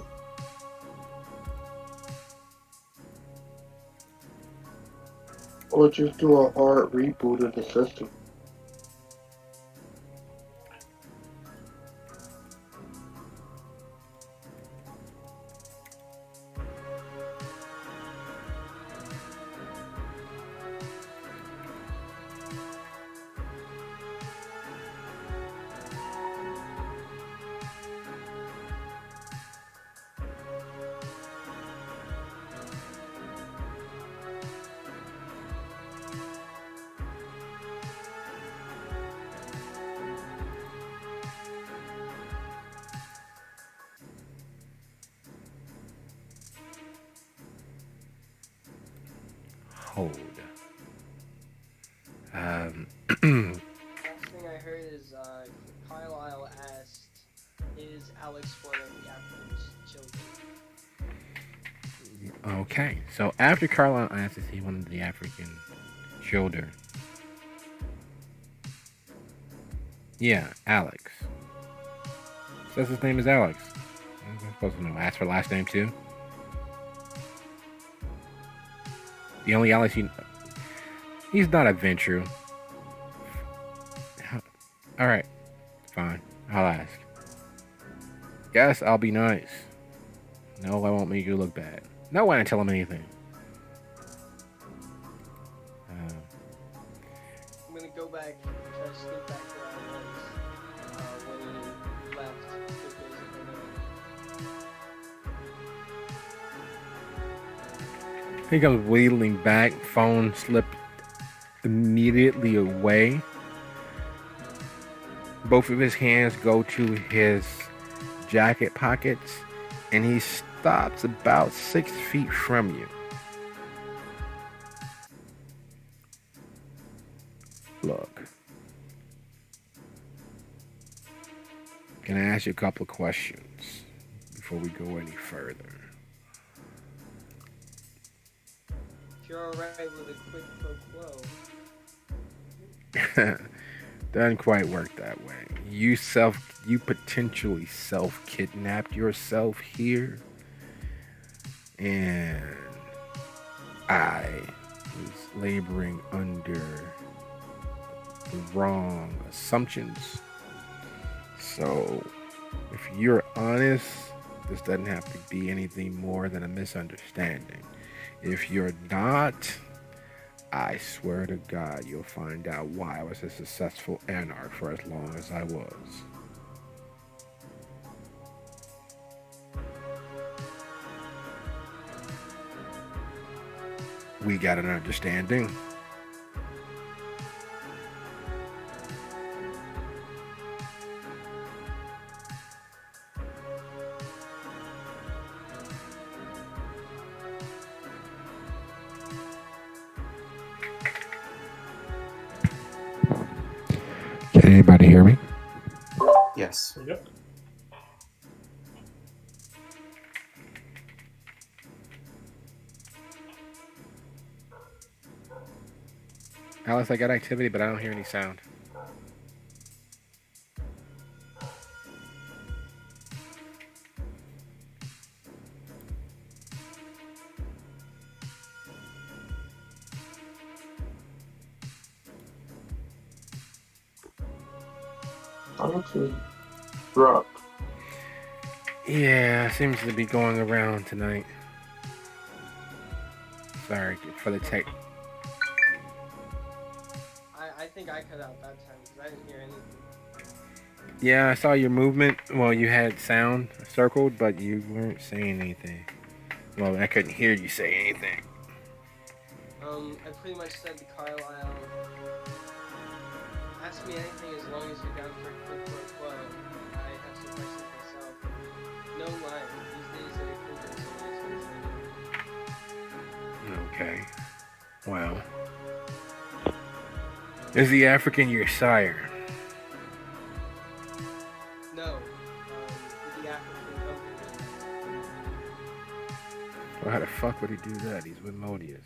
Or just do a hard reboot of the system. Hold. Last thing I heard is Carlisle asked, "Is Alex one of the African's children?" Okay, so after Carlisle asked if he wanted the African children. Yeah, Alex. Says his name is Alex. I'm supposed to know. Ask for last name too. The only Alex he's not a venture. Alright, fine. I'll ask. Yes, I'll be nice. No, I won't make you look bad. No, I didn't tell him anything. I'm gonna go back, try to sneak back where I was when he left. He comes wheeling back, phone slipped immediately away. Both of his hands go to his jacket pockets, and he stops about 6 feet from you. Look, can I ask you a couple of questions before we go any further? If you're alright with a quick pro quo. Doesn't quite work that way. You potentially self-kidnapped yourself here, and I was laboring under the wrong assumptions. So, if you're honest, this doesn't have to be anything more than a misunderstanding. If you're not, I swear to God, you'll find out why I was a successful anarch for as long as I was. We got an understanding. Can anybody hear me? Yes. Yep. Alice, I got activity, but I don't hear any sound. Honestly, drunk. Yeah, seems to be going around tonight. Sorry for the tech. I think I cut out that time because I didn't hear anything. Yeah, I saw your movement. Well, you had sound circled, but you weren't saying anything. Well, I couldn't hear you say anything. I pretty much said to Carlisle, ask me anything as long as you're down for a quick pro quo. I have some questions myself. No lie, these days I think Okay. Well, is the African your sire? No. The African company. Well, how the fuck would he do that? He's with Modius.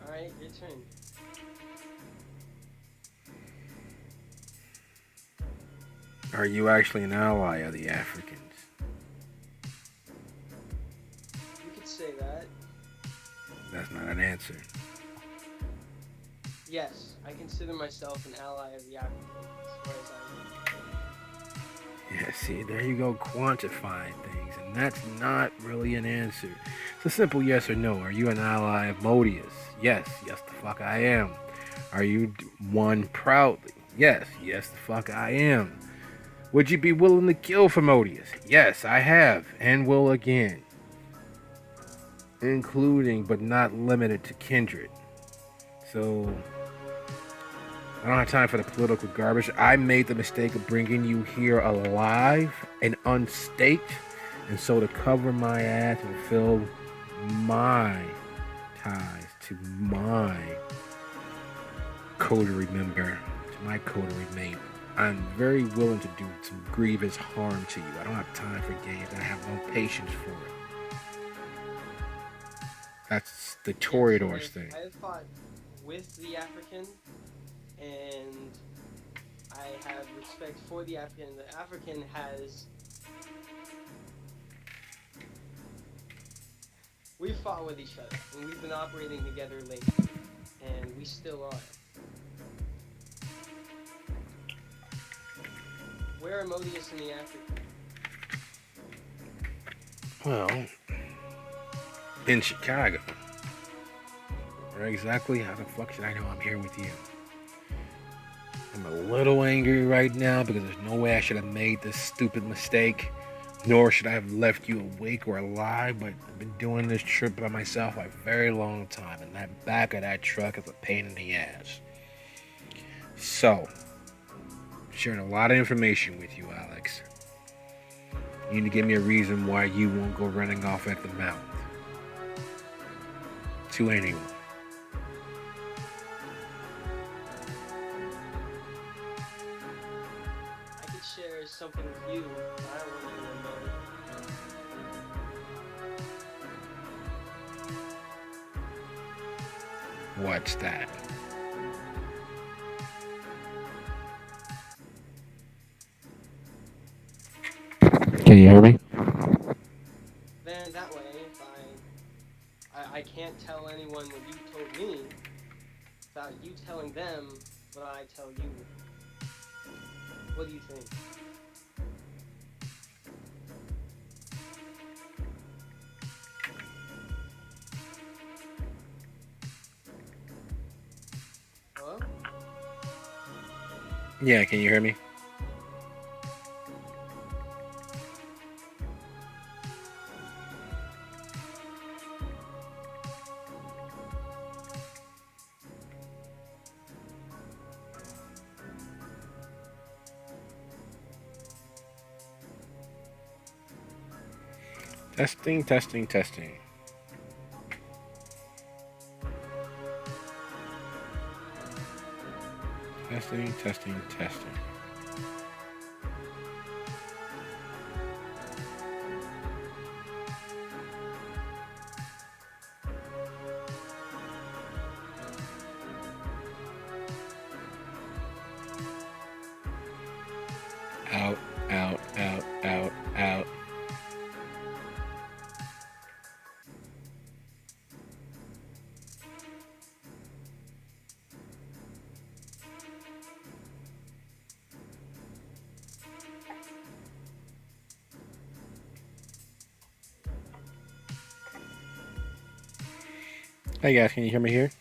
Alright, your turn. Are you actually an ally of the Africans? You could say that. That's not an answer. Yes, I consider myself an ally of the Africans, as far as I know. Yeah, see, there you go, quantifying things, and that's not really an answer. It's a simple yes or no. Are you an ally of Modius? Yes, yes the fuck I am. Are you one proudly? Yes, yes the fuck I am. Would you be willing to kill for Modius? Yes, I have, and will again. Including, but not limited to, kindred. So, I don't have time for the political garbage. I made the mistake of bringing you here alive and unstaked. And so to cover my ass and fulfill my ties to my coterie member, to my coterie mate, I'm very willing to do some grievous harm to you. I don't have time for games. I have no patience for it. That's the Toreador's thing. I have fought with the African, and I have respect for the African. The African has... We've fought with each other, and we've been operating together lately, and we still are. Where are Modius and the African? Well, in Chicago. Or exactly how the fuck should I know I'm here with you? I'm a little angry right now because there's no way I should have made this stupid mistake. Nor should I have left you awake or alive, but I've been doing this trip by myself a very long time, and that back of that truck is a pain in the ass. So, sharing a lot of information with you, Alex. You need to give me a reason why you won't go running off at the mouth to anyone. I could share something with you, but I don't want anyone knowing. What's that? Can you hear me? Then that way, if I can't tell anyone what you told me without you telling them what I tell you. What do you think? Hello? Yeah, can you hear me? Testing, testing, testing. Testing, testing, testing. Out, out, out, out, out. Hey guys, can you hear me here?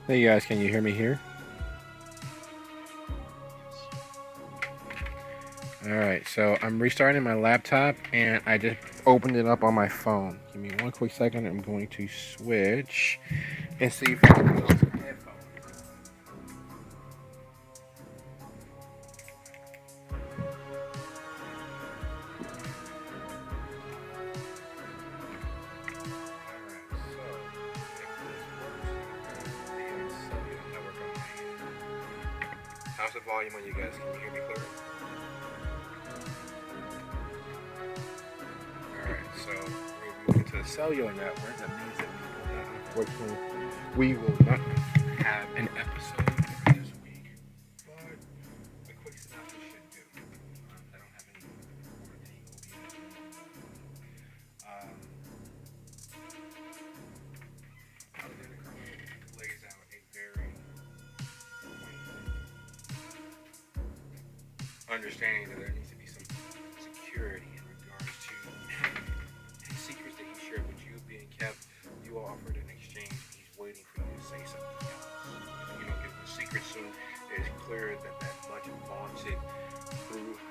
Hey guys, can you hear me here? Alright, so I'm restarting my laptop and I just opened it up on my phone. Give me one quick second. I'm going to switch and see if I can put on some headphones. How's the volume on you guys? Can you hear me clearly? Alright, so we're moving to the cellular network. That means that unfortunately, we will not have an episode for this week. But a quick synopsis should do. I don't have any OBS. Alexander Kermit lays out a very understanding that there needs to be some security in regards to any secrets that he shared with you being kept. You all offered an exchange. He's waiting for you to say something else. If you don't give him a secret soon, it is clear that that much vaunted,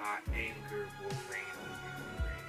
hot anger will reign in your parade.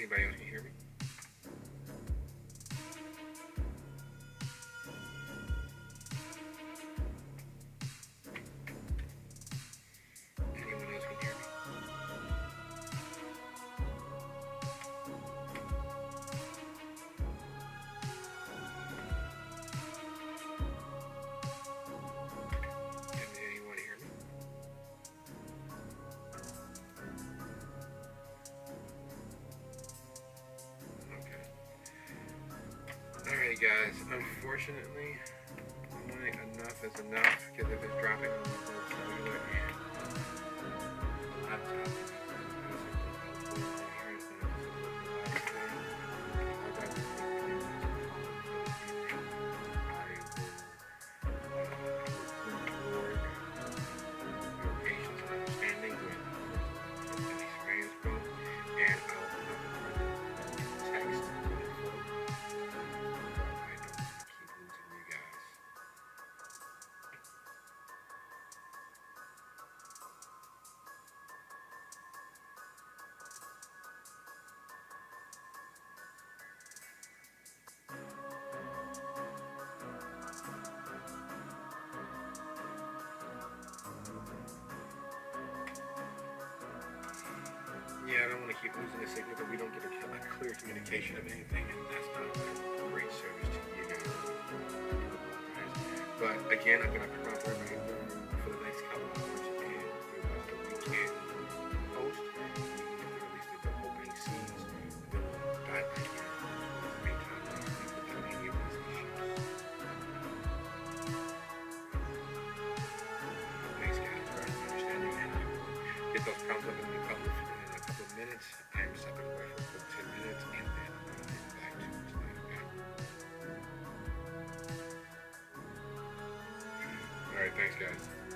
Anybody else can hear me? guys, unfortunately, enough is enough, because if it's dropping on the cellular and laptop, yeah, I don't want to keep losing the signal, but we don't get a clear communication of anything, and that's not a great service to you guys. But again, I'm going to prompt everybody for the next couple of hours, and the rest of the weekend post, at least the opening scenes, the dive back in, meantime, without any of these issues. Thanks, guys, for understanding, and I will get those prompts up in a couple of minutes. I'm stepping away for a quick 10 minutes, and then I'm going to get back to tonight. Okay? Alright, thanks guys.